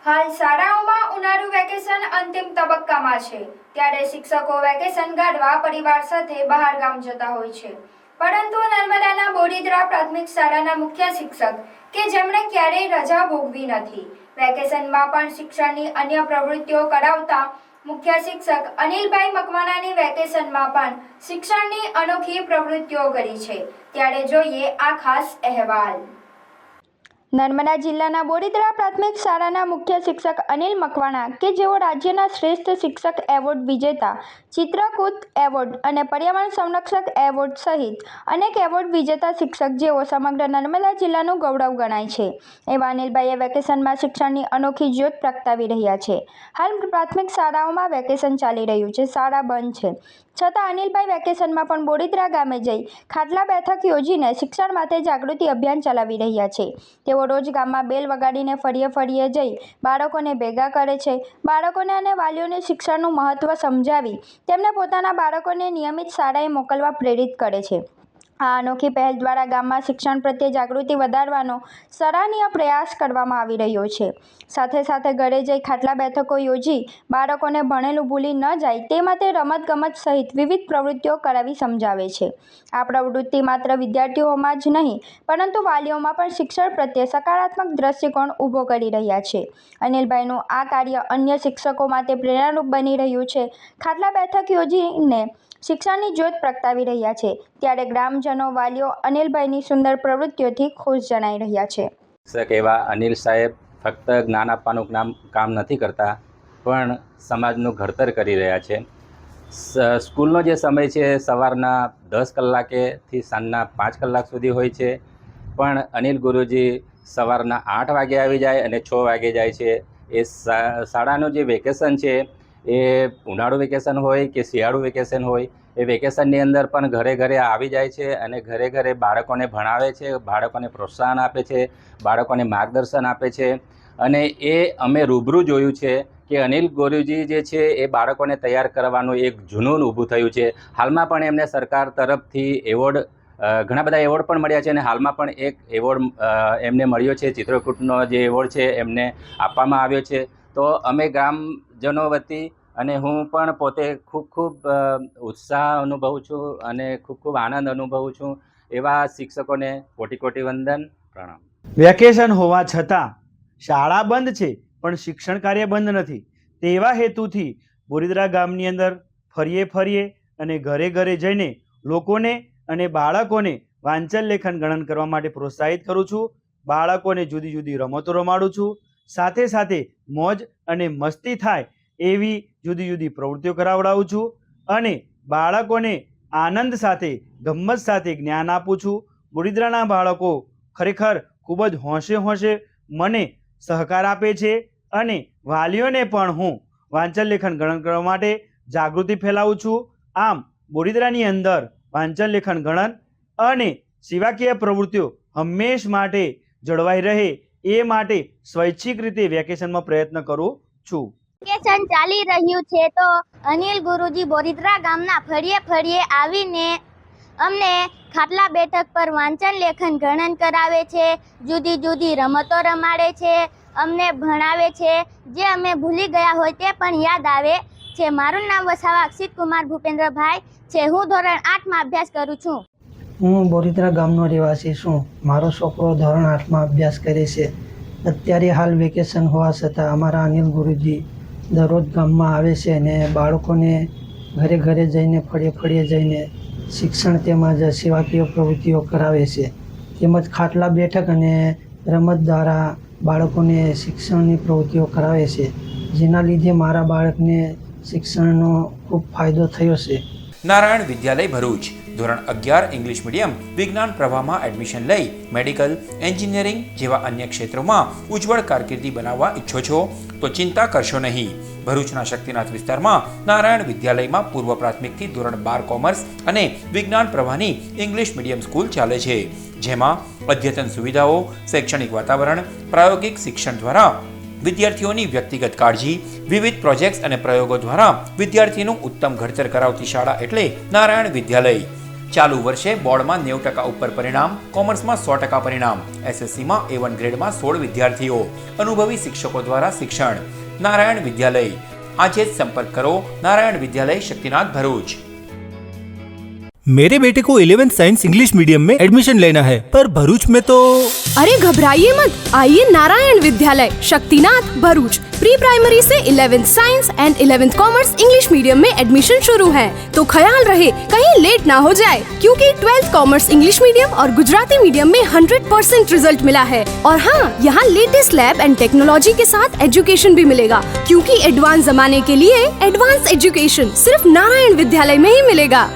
હાલ શાળાઓમાં ઉનાળુ વેકેશન અંતિમ તબક્કામાં છે, ત્યારે શિક્ષકો વેકેશન ગાળવા પરિવાર સાથે બહાર ગામ જતા હોય છે. પરંતુ નર્મદાના બોડીદ્રા પ્રાથમિક શાળાના મુખ્ય શિક્ષક કે જેમણે ક્યારેય રજા ભોગવી નથી, વેકેશનમાં પણ શિક્ષણની અન્ય પ્રવૃત્તિઓ કરાવતા મુખ્ય શિક્ષક અનિલભાઈ મકવાણાની વેકેશનમાં પણ શિક્ષણની અનોખી પ્રવૃત્તિઓ કરી છે. ત્યારે જોઈએ આ ખાસ અહેવાલ. નર્મદા જિલ્લાના બોડીદ્રા પ્રાથમિક શાળાના મુખ્ય શિક્ષક અનિલ મકવાણા કે જેઓ રાજ્યના શ્રેષ્ઠ શિક્ષક એવોર્ડ વિજેતા, ચિત્રકૂટ એવોર્ડ અને પર્યાવરણ સંરક્ષક એવોર્ડ સહિત અનેક એવોર્ડ વિજેતા શિક્ષક જેઓ સમગ્ર નર્મદા જિલ્લાનું ગૌરવ ગણાય છે, એવા અનિલભાઈએ વેકેશનમાં શિક્ષણની અનોખી જ્યોત પ્રગટાવી રહ્યા છે. હાલ પ્રાથમિક શાળાઓમાં વેકેશન ચાલી રહ્યું છે, શાળા બંધ છે, છતાં અનિલભાઈ વેકેશનમાં પણ બોડીદ્રા ગામે જઈ ખાટલા બેઠક યોજીને શિક્ષણ માટે જાગૃતિ અભિયાન ચલાવી રહ્યા છે. તેઓ રોજ ગામમાં બેલ વગાડીને ફળીએ જઈ બાળકોને ભેગા કરે છે. બાળકોને અને વાલીઓને શિક્ષણનું મહત્વ સમજાવી તેમને પોતાના બાળકોને નિયમિત શાળાએ મોકલવા પ્રેરિત કરે છે. આ અનોખી પહેલ દ્વારા ગામમાં શિક્ષણ પ્રત્યે જાગૃતિ વધારવાનો સરાહનીય પ્રયાસ કરવામાં આવી રહ્યો છે. સાથે ઘરે જઈ ખાટલા બેઠકો યોજી બાળકોને ભણેલું ભૂલી ન જાય તે માટે રમતગમત સહિત વિવિધ પ્રવૃત્તિઓ કરાવી સમજાવે છે. આ પ્રવૃત્તિ માત્ર વિદ્યાર્થીઓમાં જ નહીં પરંતુ વાલીઓમાં પણ શિક્ષણ પ્રત્યે સકારાત્મક દ્રષ્ટિકોણ ઊભો કરી રહ્યા છે. અનિલભાઈનું આ કાર્ય અન્ય શિક્ષકો માટે પ્રેરણારૂપ બની રહ્યું છે. ખાટલા બેઠક યોજીને શિક્ષણની જ્યોત પ્રગટાવી રહ્યા છે, ત્યારે ગ્રામજનો, વાલીઓ અનિલભાઈની સુંદર પ્રવૃત્તિઓથી ખુશ જણાઈ રહ્યા છે. શિક્ષક એવા અનિલ સાહેબ ફક્ત જ્ઞાન આપવાનું કામ નથી કરતા, પણ સમાજનું ઘડતર કરી રહ્યા છે. સ્કૂલનો જે સમય છે સવારના 10 કલાકેથી સાંજના 5 કલાક સુધી હોય છે, પણ અનિલ ગુરુજી સવારના 8 વાગે આવી જાય અને 6 વાગે જાય છે. એ શાળાનું જે વેકેશન છે એ ઉનાળુ વેકેશન હોય કે શિયાળુ વેકેશન હોય, એ વેકેશનની અંદર પણ ઘરે આવી જાય છે અને ઘરે બાળકોને ભણાવે છે, બાળકોને પ્રોત્સાહન આપે છે, બાળકોને માર્ગદર્શન આપે છે. અને એ અમે રૂબરૂ જોયું છે કે અનિલ ગુરુજી જે છે એ બાળકોને તૈયાર કરવાનું એક જુનૂન ઊભું થયું છે. હાલમાં પણ એમને સરકાર તરફથી એવોર્ડ, ઘણા બધા એવોર્ડ પણ મળ્યા છે અને હાલમાં પણ એક એવોર્ડ એમને મળ્યો છે, ચિત્રકૂટનો જે એવોર્ડ છે એમને આપવામાં આવ્યો છે. તો અમે ગ્રામજનો વતી અને હું પણ પોતે ખૂબ ઉત્સાહ અનુભવું છું અને ખૂબ આનંદ અનુભવું છું. એવા શિક્ષકોને કોટી વંદન, પ્રણામ. વેકેશન હોવા છતાં શાળા બંધ છે પણ શિક્ષણ કાર્ય બંધ નથી. તેવા હેતુથી બોડીદ્રા ગામની અંદર ફરીએ અને ઘરે જઈને લોકોને અને બાળકોને વાંચન લેખન ગણન કરવા માટે પ્રોત્સાહિત કરું છું. બાળકોને જુદી રમતો રમાડું છું. સાથે મોજ અને મસ્તી થાય એવી જુદી પ્રવૃત્તિઓ કરાવડાવું છું અને બાળકોને આનંદ સાથે, ગમ્મત સાથે જ્ઞાન આપું છું. બોડીદ્રાના બાળકો ખરેખર ખૂબ જ હોંશે મને સહકાર આપે છે અને વાલીઓને પણ હું વાંચન લેખન ગણન કરવા માટે જાગૃતિ ફેલાવું છું. આમ બોડીદ્રાની અંદર વાંચન લેખન ગણન અને સેવાકીય પ્રવૃત્તિઓ હંમેશ માટે જળવાઈ રહે એ માટે સ્વૈચ્છિક રીતે વેકેશનમાં પ્રયત્ન કરું છું. વેકેશન ચાલી રહ્યું છે તો અનિલ ગુરુજી બોડીદ્રા ગામના ફળીએ આવીને અમને ખાટલા બેઠક પર વાંચન લેખન ગણન કરાવે છે, જુદી રમતો રમાડે છે, અમને ભણાવે છે, જે અમે ભૂલી ગયા હોય તે પણ યાદ આવે છે. મારું નામ વસાવા અક્ષિત કુમાર ભૂપેન્દ્રભાઈ છે. હું ધોરણ 8માં અભ્યાસ કરું છું. હું બોડીદ્રા ગામનો રહેવાસી છું. મારો છોકરો ધોરણ 8માં અભ્યાસ કરે છે. અત્યારે હાલ વેકેશન હોવા છતાં અમારા અનિલ ગુરુજી દરરોજ ગામમાં આવે છે અને બાળકોને ઘરે જઈને ફળીએ જઈને શિક્ષણ તેમજ સેવાકીય પ્રવૃત્તિઓ કરાવે છે. તેમજ ખાટલા બેઠક અને રમત દ્વારા બાળકોને શિક્ષણની પ્રવૃત્તિઓ કરાવે છે, જેના લીધે મારા બાળકને શિક્ષણનો ખૂબ ફાયદો થયો છે. નારાયણ વિદ્યાલય ભરૂચ ધોરણ 11 ઇંગ્લિશ મીડિયમ વિજ્ઞાન પ્રવાહમાં એડમિશન લઈ મેડિકલ, એન્જિનિયરિંગ જેવા અન્ય ક્ષેત્રોમાં ઉજ્જવળ કારકિર્દી બનાવવા ઈચ્છો છો તો ચિંતા કરશો નહીં. ભરૂચના શક્તિનાથ વિસ્તારમાં નારાયણ વિદ્યાલયમાં પૂર્વ પ્રાથમિકથી ધોરણ 12 કોમર્સ અને વિજ્ઞાન પ્રવાહની ઇંગ્લિશ મીડિયમ સ્કૂલ ચાલે છે, જેમાં અદ્યતન સુવિધાઓ, શૈક્ષણિક વાતાવરણ, પ્રાયોગિક શિક્ષણ દ્વારા વિદ્યાર્થીઓની વ્યક્તિગત કાળજી, વિવિધ પ્રોજેક્ટ્સ અને પ્રયોગો દ્વારા વિદ્યાર્થીનું ઉત્તમ ઘડતર કરાવતી શાળા એટલે નારાયણ વિદ્યાલય. ચાલુ વર્ષે બોર્ડમાં 90% ઉપર પરિણામ, કોમર્સમાં 100% પરિણામ, એસએસસીમાં A1 ગ્રેડમાં 16 વિદ્યાર્થીઓ, અનુભવી શિક્ષકો દ્વારા શિક્ષણ. નારાયણ વિદ્યાલય. આજે જ સંપર્ક કરો નારાયણ વિદ્યાલય, શક્તિનાથ, भरूच. मेरे बेटे को 11th साइंस इंग्लिश मीडियम में एडमिशन लेना है, पर भरूच में तो। अरे घबराइए मत, आइए नारायण विद्यालय, शक्तिनाथ, भरूच. प्री प्राइमरी से 11th science and 11th commerce English medium में एडमिशन शुरू है, तो ख्याल रहे कहीं लेट ना हो जाए, क्योंकि 12th कॉमर्स इंग्लिश मीडियम और गुजराती मीडियम में 100% रिजल्ट मिला है. और हाँ, यहाँ लेटेस्ट लैब एंड टेक्नोलॉजी के साथ एजुकेशन भी मिलेगा, क्योंकि एडवांस जमाने के लिए एडवांस एजुकेशन सिर्फ नारायण विद्यालय में ही मिलेगा.